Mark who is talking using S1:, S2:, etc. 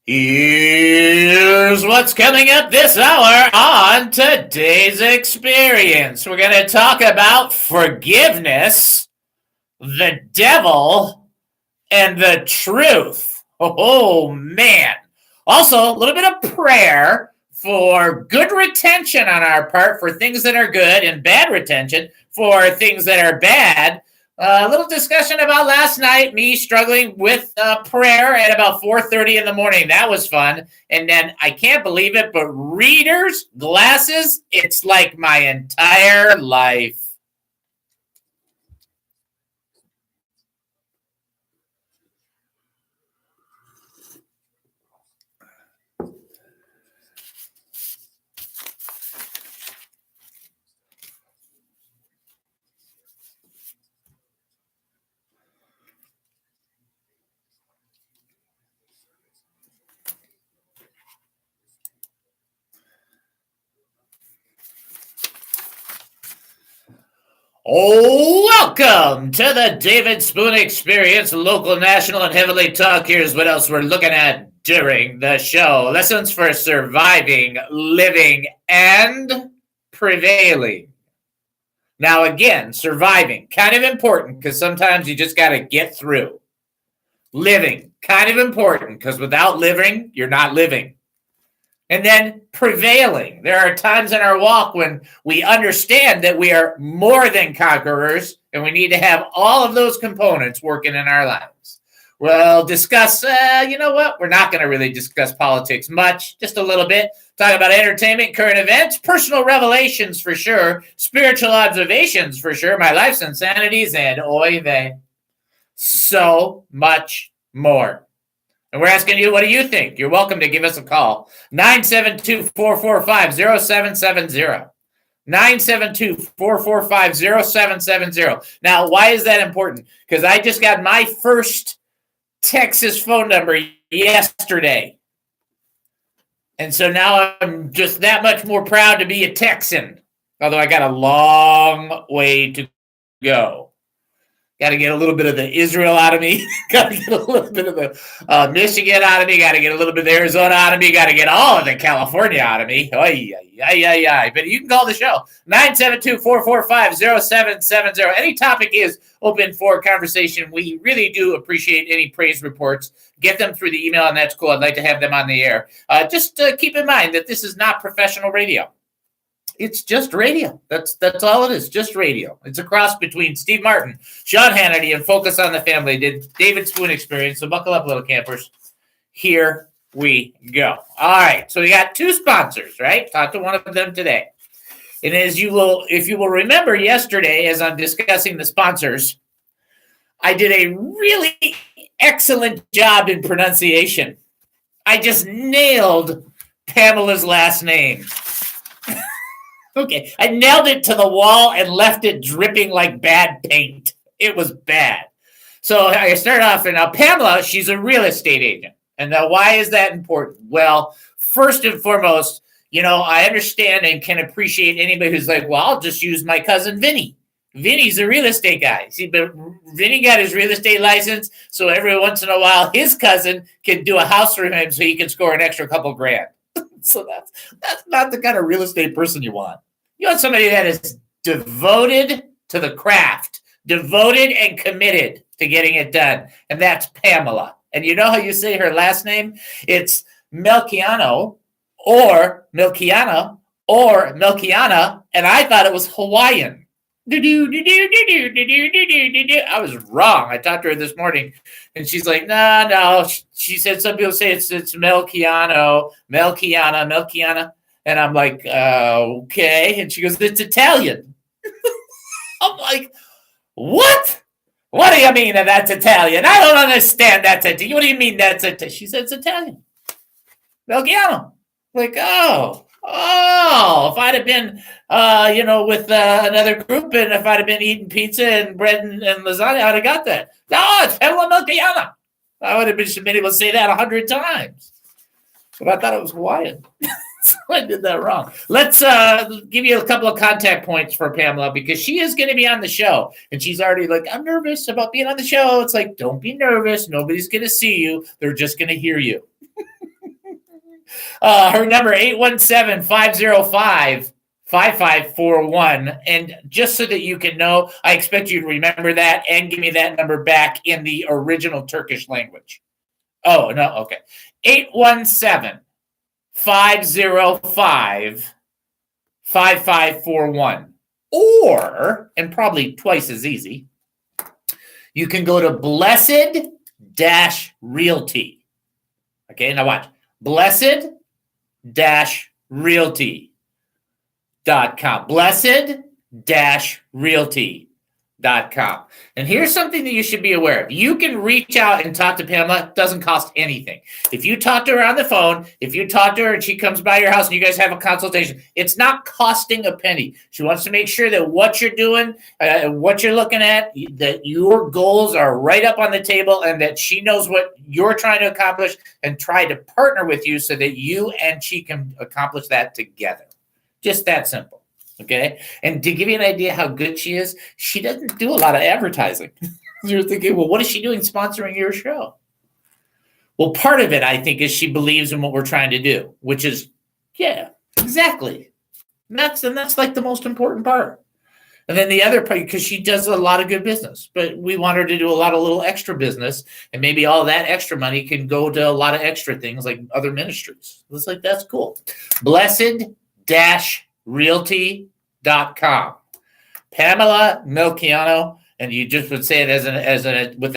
S1: Here's what's coming up this hour on today's experience. We're going to talk about forgiveness, the devil, and the truth. Oh, man. Also, a little bit of prayer for good retention on our part for things that are good and bad retention for things that are bad. A little discussion about last night, me struggling with prayer at about 4:30 in the morning. That was fun. And then I can't believe it, but readers, glasses, it's like my entire life. Welcome to the David Spoon Experience, local, national, and heavenly talk. Here's what else we're looking at during the show. Lessons for surviving, living, and prevailing. Now, again, surviving, kind of important because sometimes you just got to get through. Living, kind of important because without living, you're not living. And then prevailing. There are times in our walk when we understand that we are more than conquerors and we need to have all of those components working in our lives. We'll discuss, you know what? We're not going to really discuss politics much, just a little bit. Talk about entertainment, current events, personal revelations for sure, spiritual observations for sure, my life's insanities, and oy vey. So much more. And we're asking you, what do you think? You're welcome to give us a call. 972-445-0770. 972-445-0770. Now, why is that important? Because I just got my first Texas phone number yesterday. And so now I'm just that much more proud to be a Texan. Although I got a long way to go. Got to get a little bit of the Israel out of me. Got to get a little bit of the Michigan out of me. Got to get a little bit of the Arizona out of me. Got to get all of the California out of me. But you can call the show. 972-445-0770. Any topic is open for conversation. We really do appreciate any praise reports. Get them through the email, and that's cool. I'd like to have them on the air. Just keep in mind that this is not professional radio. It's just radio. That's all it is, just radio. It's a cross between Steve Martin, Sean Hannity, and Focus on the Family, David Spoon Experience. So buckle up, little campers. Here we go. All right, so we got two sponsors, right? Talked to one of them today. And if you will remember yesterday, as I'm discussing the sponsors, I did a really excellent job in pronunciation. I just nailed Pamela's last name. Okay, I nailed it to the wall and left it dripping like bad paint. It was bad. So I started off, and now Pamela, she's a real estate agent. And now why is that important? Well, first and foremost, I understand and can appreciate anybody who's like, well, I'll just use my cousin Vinny. Vinny's a real estate guy. See, but Vinny got his real estate license, so every once in a while, his cousin can do a house for him so he can score an extra couple grand. So that's not the kind of real estate person you want. You want somebody that is devoted to the craft, devoted and committed to getting it done. And that's Pamela. And you know how you say her last name? It's Melchiano or Melchiana or Melchiana. And I thought it was Hawaiian. I was wrong. I talked to her this morning, and she's like, no. She said some people say it's Melchiano, Melchiana. And I'm like, okay. And she goes, it's Italian. I'm like, what? What do you mean that that's Italian? I don't understand that's Italian. What do you mean that's Italian? She said it's Italian. Melchiano. Like, oh, if I'd have been, with another group, and if I'd have been eating pizza and bread and lasagna, I'd have got that. No, it's Pamela Melchiana. I would have been able to say that 100 times. But I thought it was Hawaiian. So I did that wrong. Let's give you a couple of contact points for Pamela, because she is going to be on the show. And she's already like, I'm nervous about being on the show. It's like, don't be nervous. Nobody's going to see you. They're just going to hear you. Her number 817-505-5541. And just so that you can know, I expect you to remember that and give me that number back in the original Turkish language. Oh, no, okay. 817-505-5541. Or, and probably twice as easy, you can go to Blessed-Realty. Okay, now watch. Blessed-Realty.com. Blessed-Realty.com. And here's something that you should be aware of. You can reach out and talk to Pamela. It doesn't cost anything. If you talk to her on the phone, if you talk to her and she comes by your house and you guys have a consultation, it's not costing a penny. She wants to make sure that what you're doing, what you're looking at, that your goals are right up on the table and that she knows what you're trying to accomplish and try to partner with you so that you and she can accomplish that together. Just that simple. Okay. And to give you an idea how good she is, she doesn't do a lot of advertising. You're thinking, well, what is she doing sponsoring your show? Well, part of it, I think, is she believes in what we're trying to do, which is, yeah, exactly. And that's like the most important part. And then the other part, because she does a lot of good business, but we want her to do a lot of little extra business, and maybe all that extra money can go to a lot of extra things like other ministries. It's like, that's cool. Blessed-Realty.com. Pamela Melchiano, and you just would say it with